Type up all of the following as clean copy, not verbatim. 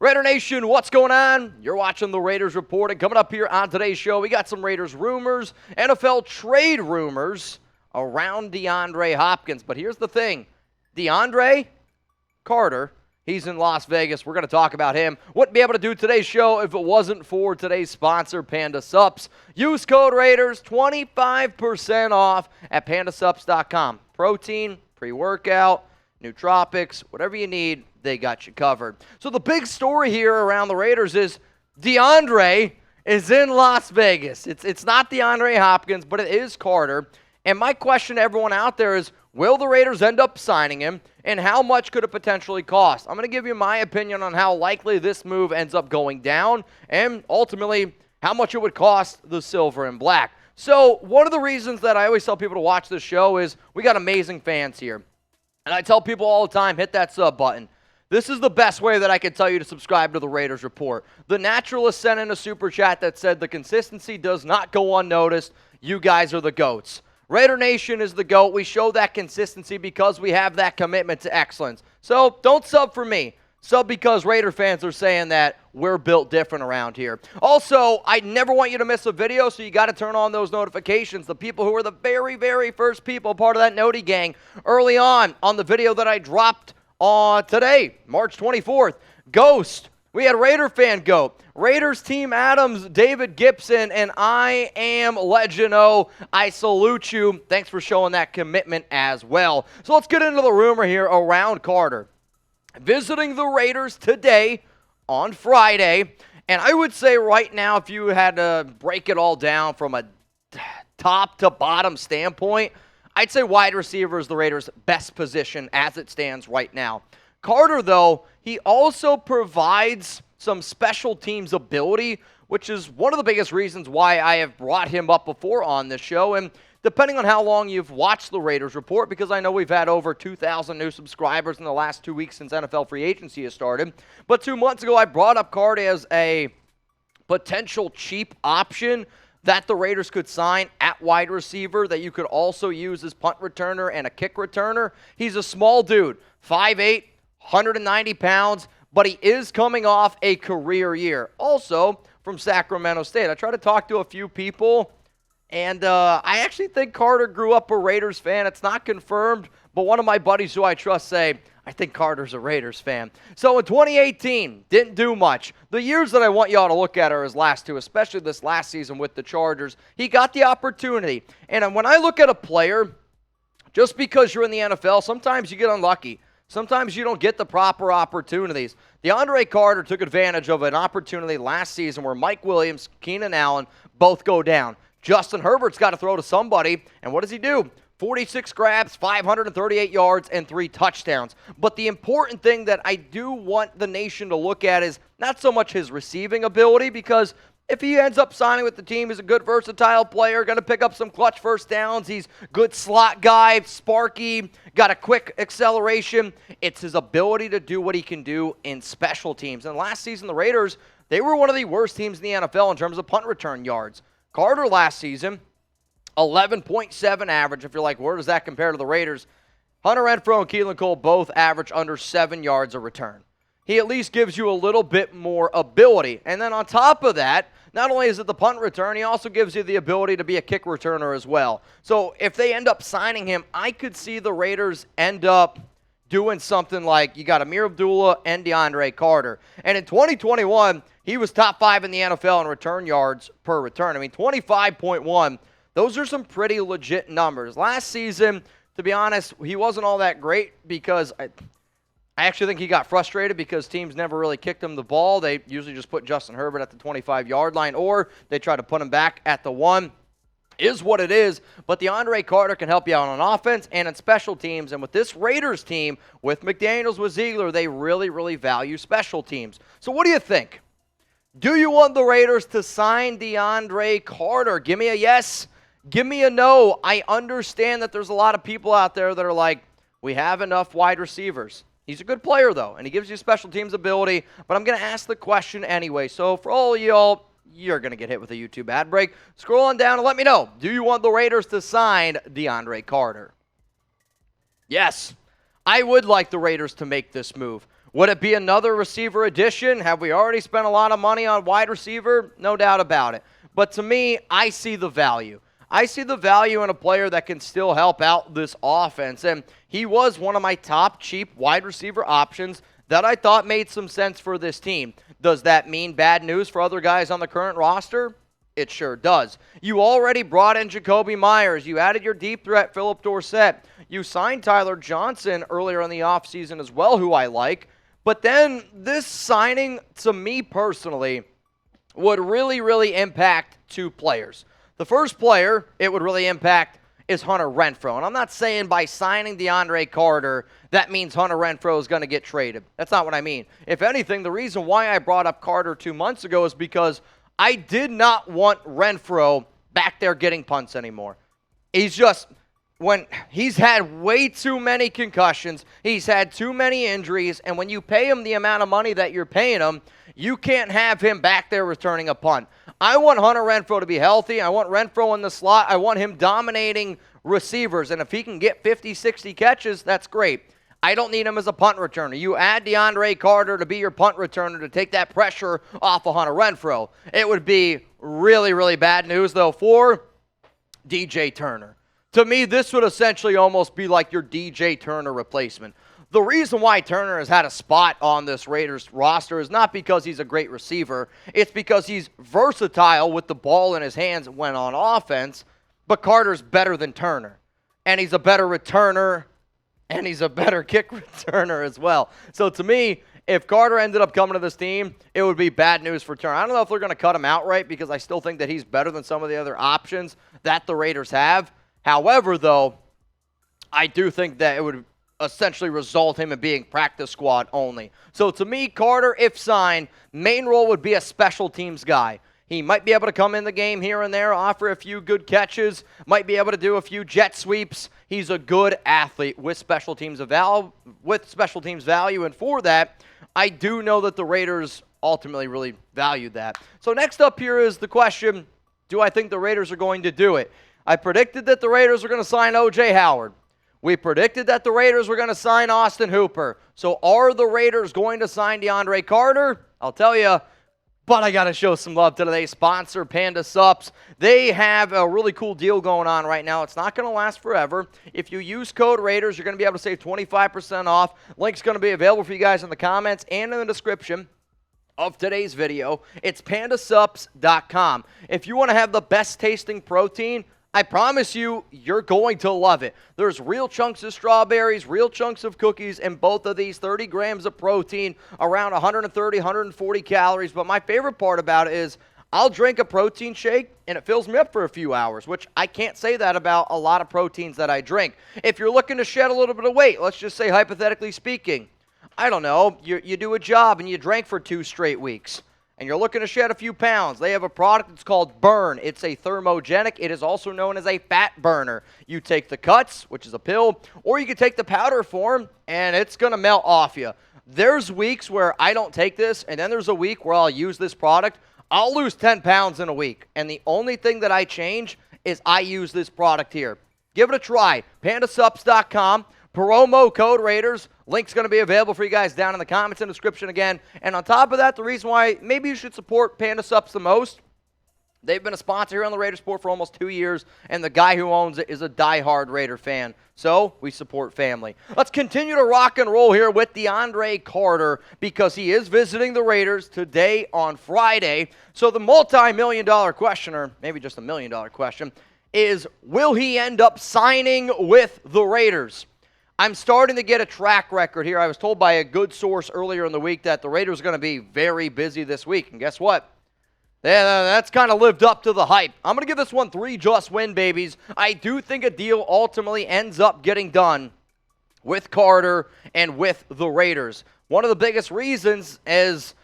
Raider Nation, what's going on? You're watching the Raiders Report, and coming up here on today's show, we got some Raiders rumors, NFL trade rumors around DeAndre Hopkins. But here's the thing, DeAndre Carter, he's in Las Vegas. We're going to talk about him. Wouldn't be able to do today's show if it wasn't for today's sponsor, Panda Sups. Use code Raiders, 25% off at pandasups.com. Protein, pre-workout, nootropics, whatever you need, they got you covered. So the big story here around the Raiders is DeAndre is in Las Vegas. It's not DeAndre Hopkins, but it is Carter. And my question to everyone out there is, will the Raiders end up signing him, and how much could it potentially cost? I'm going to give you my opinion on how likely this move ends up going down, and ultimately how much it would cost the silver and black. So one of the reasons that I always tell people to watch this show is we got amazing fans here. And I tell people all the time, hit that sub button. This is the best way that I can tell you to subscribe to the Raiders Report. The Naturalist sent in a super chat that said the consistency does not go unnoticed. You guys are the GOATs. Raider Nation is the GOAT. We show that consistency because we have that commitment to excellence. So don't sub for me. Sub because Raider fans are saying that we're built different around here. Also, I never want you to miss a video, so you got to turn on those notifications. The people who are the very, very first people, part of that Noti gang, early on the video that I dropped on today, March 24th. Ghost. We had Raider fan GOAT. Raiders Team Adams, David Gibson, and I am Legend O. I salute you. Thanks for showing that commitment as well. So let's get into the rumor here around Carter. Visiting the Raiders today on Friday, and I would say right now, if you had to break it all down from a top to bottom standpoint, I'd say wide receiver is the Raiders' best position as it stands right now. Carter, though, he also provides some special teams ability, which is one of the biggest reasons why I have brought him up before on this show. And depending on how long you've watched the Raiders Report, because I know we've had over 2,000 new subscribers in the last 2 weeks since NFL free agency has started. But 2 months ago, I brought up Carter as a potential cheap option that the Raiders could sign at wide receiver that you could also use as punt returner and a kick returner. He's a small dude, 5'8", 190 pounds, but he is coming off a career year. Also from Sacramento State. I tried to talk to a few people, and I actually think Carter grew up a Raiders fan. It's not confirmed, but one of my buddies who I trust say, I think Carter's a Raiders fan. So in 2018, didn't do much. The years that I want y'all to look at are his last two, especially this last season with the Chargers. He got the opportunity. And when I look at a player, just because you're in the NFL, sometimes you get unlucky. Sometimes you don't get the proper opportunities. DeAndre Carter took advantage of an opportunity last season where Mike Williams, Keenan Allen both go down. Justin Herbert's got to throw to somebody, and what does he do? 46 grabs, 538 yards, and 3 touchdowns. But the important thing that I do want the nation to look at is not so much his receiving ability, because if he ends up signing with the team, he's a good versatile player, going to pick up some clutch first downs. He's good slot guy, sparky, got a quick acceleration. It's his ability to do what he can do in special teams. And last season, the Raiders, they were one of the worst teams in the NFL in terms of punt return yards. Carter last season, 11.7 average. If you're like, where does that compare to the Raiders? Hunter Renfrow and Keelan Cole both average under 7 yards a return. He at least gives you a little bit more ability. And then on top of that, not only is it the punt return, he also gives you the ability to be a kick returner as well. So if they end up signing him, I could see the Raiders end up doing something like you got Amir Abdullah and DeAndre Carter. And in 2021, he was top 5 in the NFL in return yards per return. I mean, 25.1. Those are some pretty legit numbers. Last season, to be honest, he wasn't all that great because I actually think he got frustrated because teams never really kicked him the ball. They usually just put Justin Herbert at the 25-yard line, or they try to put him back at the 1. Is what it is, but DeAndre Carter can help you out on offense and in special teams. And with this Raiders team, with McDaniels, with Ziegler, they really, really value special teams. So what do you think? Do you want the Raiders to sign DeAndre Carter? Give me a yes. Give me a no. I understand that there's a lot of people out there that are like, we have enough wide receivers. He's a good player, though, and he gives you special teams ability, but I'm going to ask the question anyway. So for all y'all, you're going to get hit with a YouTube ad break. Scroll on down and let me know. Do you want the Raiders to sign DeAndre Carter? Yes, I would like the Raiders to make this move. Would it be another receiver addition? Have we already spent a lot of money on wide receiver? No doubt about it. But to me, I see the value. I see the value in a player that can still help out this offense. And he was one of my top cheap wide receiver options that I thought made some sense for this team. Does that mean bad news for other guys on the current roster? It sure does. You already brought in Jacoby Myers. You added your deep threat, Phillip Dorsett. You signed Tyler Johnson earlier in the offseason as well, who I like. But then this signing, to me personally, would really impact two players. The first player it would really impact is Hunter Renfrow. And I'm not saying by signing DeAndre Carter, that means Hunter Renfrow is going to get traded. That's not what I mean. If anything, the reason why I brought up Carter 2 months ago is because I did not want Renfrow back there getting punts anymore. He's had way too many concussions, he's had too many injuries, and when you pay him the amount of money that you're paying him, you can't have him back there returning a punt. I want Hunter Renfrow to be healthy. I want Renfrow in the slot. I want him dominating receivers, and if he can get 50, 60 catches, that's great. I don't need him as a punt returner. You add DeAndre Carter to be your punt returner to take that pressure off of Hunter Renfrow. It would be really bad news, though, for DJ Turner. To me, this would essentially almost be like your DJ Turner replacement. The reason why Turner has had a spot on this Raiders roster is not because he's a great receiver. It's because he's versatile with the ball in his hands when on offense, but Carter's better than Turner. And he's a better returner, and he's a better kick returner as well. So to me, if Carter ended up coming to this team, it would be bad news for Turner. I don't know if they're going to cut him outright because I still think that he's better than some of the other options that the Raiders have. However, though, I do think that it would essentially result him in being practice squad only. So to me, Carter, if signed, main role would be a special teams guy. He might be able to come in the game here and there, offer a few good catches, might be able to do a few jet sweeps. He's a good athlete with special teams value, and for that, I do know that the Raiders ultimately really valued that. So next up here is the question, do I think the Raiders are going to do it? I predicted that the Raiders were going to sign O.J. Howard. We predicted that the Raiders were going to sign Austin Hooper. So are the Raiders going to sign DeAndre Carter? I'll tell you, but I got to show some love to today's sponsor, Panda Sups. They have a really cool deal going on right now. It's not going to last forever. If you use code Raiders, you're going to be able to save 25% off. Link's going to be available for you guys in the comments and in the description of today's video. It's pandasups.com. If you want to have the best tasting protein, I promise you, you're going to love it. There's real chunks of strawberries, real chunks of cookies, and both of these 30 grams of protein, around 130, 140 calories. But my favorite part about it is I'll drink a protein shake, and it fills me up for a few hours, which I can't say that about a lot of proteins that I drink. If you're looking to shed a little bit of weight, let's just say hypothetically speaking, I don't know, you do a job and you drank for 2 straight weeks, and you're looking to shed a few pounds, they have a product that's called Burn. It's a thermogenic. It is also known as a fat burner. You take the cuts, which is a pill, or you can take the powder form, and it's going to melt off you. There's weeks where I don't take this, and then there's a week where I'll use this product. I'll lose 10 pounds in a week, and the only thing that I change is I use this product here. Give it a try. Pandasups.com. Promo code Raiders. Link's going to be available for you guys down in the comments and description again. And on top of that, the reason why maybe you should support Panda Sups the most, they've been a sponsor here on the Raiders Report for almost 2 years, and the guy who owns it is a diehard Raider fan. So we support family. Let's continue to rock and roll here with DeAndre Carter because he is visiting the Raiders today on Friday. So the multi-million-dollar question, or maybe just a $1 million question, is will he end up signing with the Raiders? I'm starting to get a track record here. I was told by a good source earlier in the week that the Raiders are going to be very busy this week. And guess what? That's kind of lived up to the hype. I'm going to give this one 3 just win babies. I do think a deal ultimately ends up getting done with Carter and with the Raiders. One of the biggest reasons is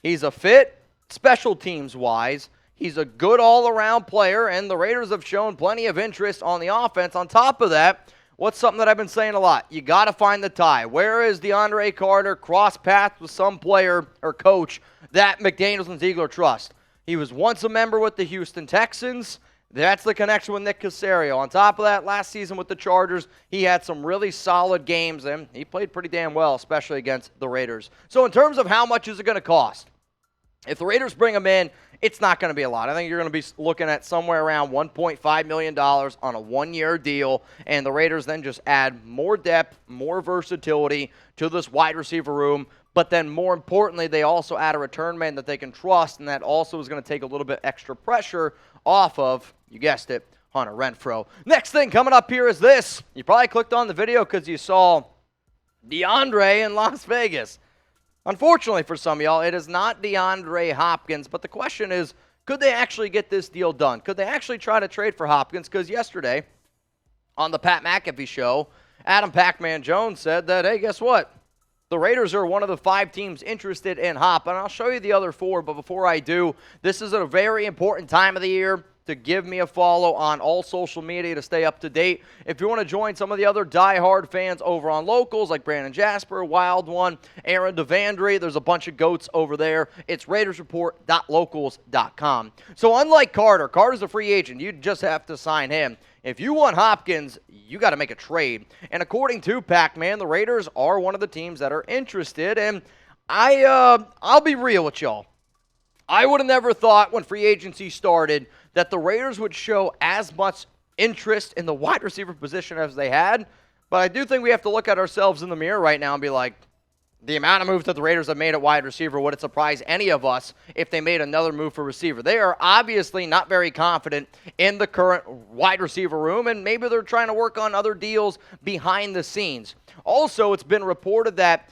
he's a fit special teams-wise. He's a good all-around player, and the Raiders have shown plenty of interest on the offense. On top of that, what's something that I've been saying a lot? You got to find the tie. Where is DeAndre Carter cross paths with some player or coach that McDaniels and Ziegler trust? He was once a member with the Houston Texans. That's the connection with Nick Caserio. On top of that, last season with the Chargers, he had some really solid games, and he played pretty damn well, especially against the Raiders. So in terms of how much is it going to cost, if the Raiders bring him in, it's not going to be a lot. I think you're going to be looking at somewhere around $1.5 million on a one-year deal, and the Raiders then just add more depth, more versatility to this wide receiver room. But then more importantly, they also add a return man that they can trust, and that also is going to take a little bit extra pressure off of, you guessed it, Hunter Renfrow. Next thing coming up here is this. You probably clicked on the video because you saw DeAndre in Las Vegas. Unfortunately for some of y'all, it is not DeAndre Hopkins, but the question is, could they actually get this deal done? Could they actually try to trade for Hopkins? Because yesterday, on the Pat McAfee show, Adam Pacman Jones said that, hey, guess what? The Raiders are one of the 5 teams interested in Hop, and I'll show you the other 4, but before I do, this is a very important time of the year to give me a follow on all social media to stay up to date. If you want to join some of the other diehard fans over on locals like Brandon Jasper, Wild One, Aaron Devandre, there's a bunch of goats over there. It's RaidersReport.locals.com. So unlike Carter's a free agent. You just have to sign him. If you want Hopkins, you got to make a trade. And according to Pacman, the Raiders are one of the teams that are interested. And I'll be real with y'all. I would have never thought when free agency started that the Raiders would show as much interest in the wide receiver position as they had. But I do think we have to look at ourselves in the mirror right now and be like, the amount of moves that the Raiders have made at wide receiver, would it surprise any of us if they made another move for receiver? They are obviously not very confident in the current wide receiver room, and maybe they're trying to work on other deals behind the scenes. Also, it's been reported that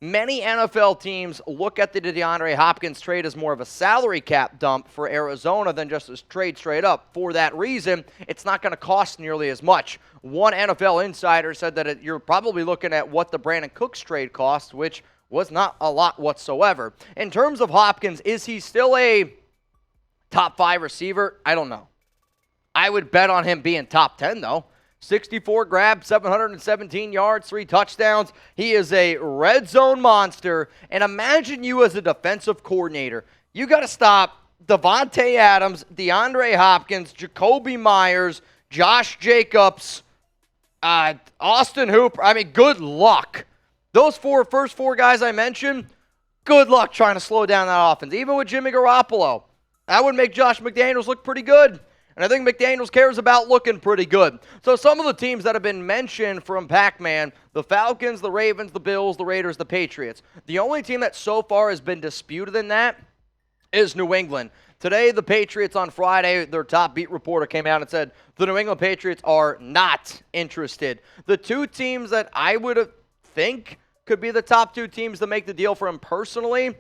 many NFL teams look at the DeAndre Hopkins trade as more of a salary cap dump for Arizona than just a trade straight up. For that reason, it's not going to cost nearly as much. One NFL insider said that you're probably looking at what the Brandon Cooks trade cost, which was not a lot whatsoever. In terms of Hopkins, is he still a top 5 receiver? I don't know. I would bet on him being top 10, though. 64 grabs, 717 yards, 3 touchdowns. He is a red zone monster. And imagine you as a defensive coordinator. You got to stop Devontae Adams, DeAndre Hopkins, Jacoby Myers, Josh Jacobs, Austin Hooper. I mean, good luck. Those first four guys I mentioned, good luck trying to slow down that offense. Even with Jimmy Garoppolo, that would make Josh McDaniels look pretty good. And I think McDaniels cares about looking pretty good. So some of the teams that have been mentioned from Pacman, the Falcons, the Ravens, the Bills, the Raiders, the Patriots. The only team that so far has been disputed in that is New England. Today, the Patriots on Friday, their top beat reporter came out and said the New England Patriots are not interested. The 2 teams that I would think could be the top 2 teams to make the deal for him personally,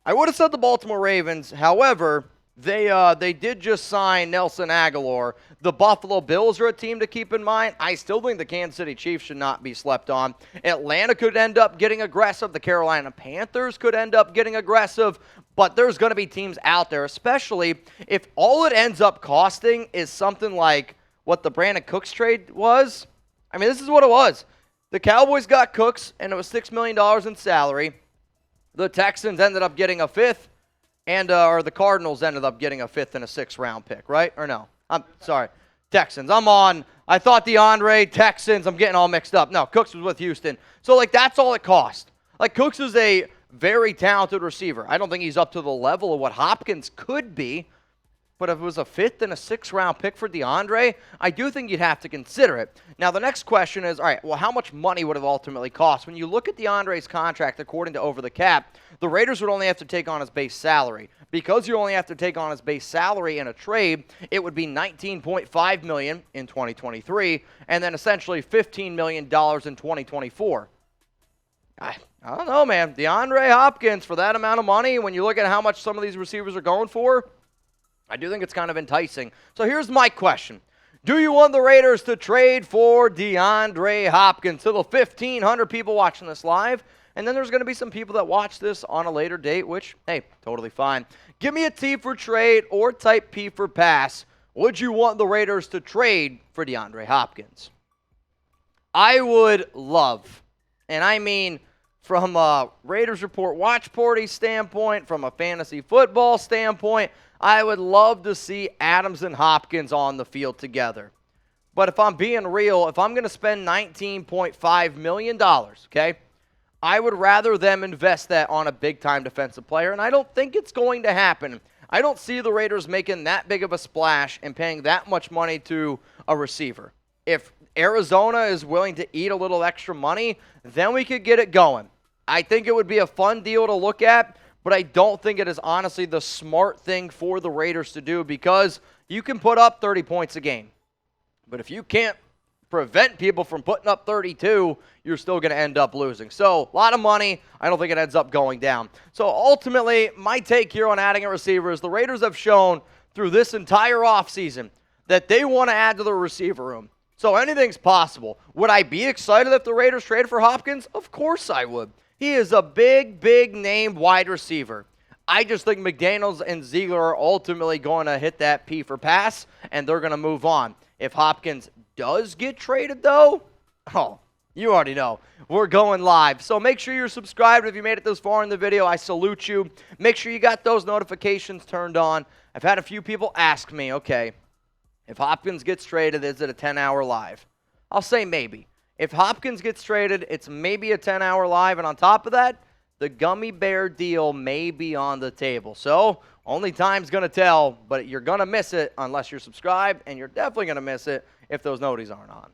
I would have said the Baltimore Ravens. However, They did just sign Nelson Aguilar. The Buffalo Bills are a team to keep in mind. I still think the Kansas City Chiefs should not be slept on. Atlanta could end up getting aggressive. The Carolina Panthers could end up getting aggressive. But there's going to be teams out there, especially if all it ends up costing is something like what the Brandon Cooks trade was. I mean, this is what it was. The Cowboys got Cooks, and it was $6 million in salary. The Texans ended up getting a 5th. Or the Cardinals ended up getting a 5th and a 6th round pick, right? Or no? I'm sorry. Texans. I thought DeAndre, Texans. I'm getting all mixed up. No, Cooks was with Houston. So, that's all it cost. Cooks is a very talented receiver. I don't think he's up to the level of what Hopkins could be. But if it was a 5th and a 6th round pick for DeAndre, I do think you'd have to consider it. Now, the next question is, all right, well, how much money would it ultimately cost? When you look at DeAndre's contract, according to Over the Cap, the Raiders would only have to take on his base salary. Because you only have to take on his base salary in a trade, it would be $19.5 million in 2023, and then essentially $15 million in 2024. I don't know, man. DeAndre Hopkins, for that amount of money, when you look at how much some of these receivers are going for, I do think it's kind of enticing. So here's my question. Do you want the Raiders to trade for DeAndre Hopkins? To the 1,500 people watching this live, and then there's going to be some people that watch this on a later date, which, hey, totally fine. Give me a T for trade or type P for pass. Would you want the Raiders to trade for DeAndre Hopkins? I would love, and I mean from a Raiders Report watch party standpoint, from a fantasy football standpoint, I would love to see Adams and Hopkins on the field together. But if I'm being real, if I'm going to spend $19.5 million, okay, I would rather them invest that on a big-time defensive player, and I don't think it's going to happen. I don't see the Raiders making that big of a splash and paying that much money to a receiver. If Arizona is willing to eat a little extra money, then we could get it going. I think it would be a fun deal to look at, but I don't think it is honestly the smart thing for the Raiders to do because you can put up 30 points a game. But if you can't prevent people from putting up 32, you're still going to end up losing. So, a lot of money. I don't think it ends up going down. So, ultimately, my take here on adding a receiver is the Raiders have shown through this entire offseason that they want to add to the receiver room. So, anything's possible. Would I be excited if the Raiders traded for Hopkins? Of course I would. He is a big, big name wide receiver. I just think McDaniels and Ziegler are ultimately going to hit that P for pass, and they're going to move on. If Hopkins does get traded, though, oh, you already know. We're going live. So make sure you're subscribed if you made it this far in the video. I salute you. Make sure you got those notifications turned on. I've had a few people ask me, okay, if Hopkins gets traded, is it a 10-hour live? I'll say maybe. If Hopkins gets traded, it's maybe a 10-hour live. And on top of that, the gummy bear deal may be on the table. So only time's going to tell, but you're going to miss it unless you're subscribed, and you're definitely going to miss it if those noties aren't on.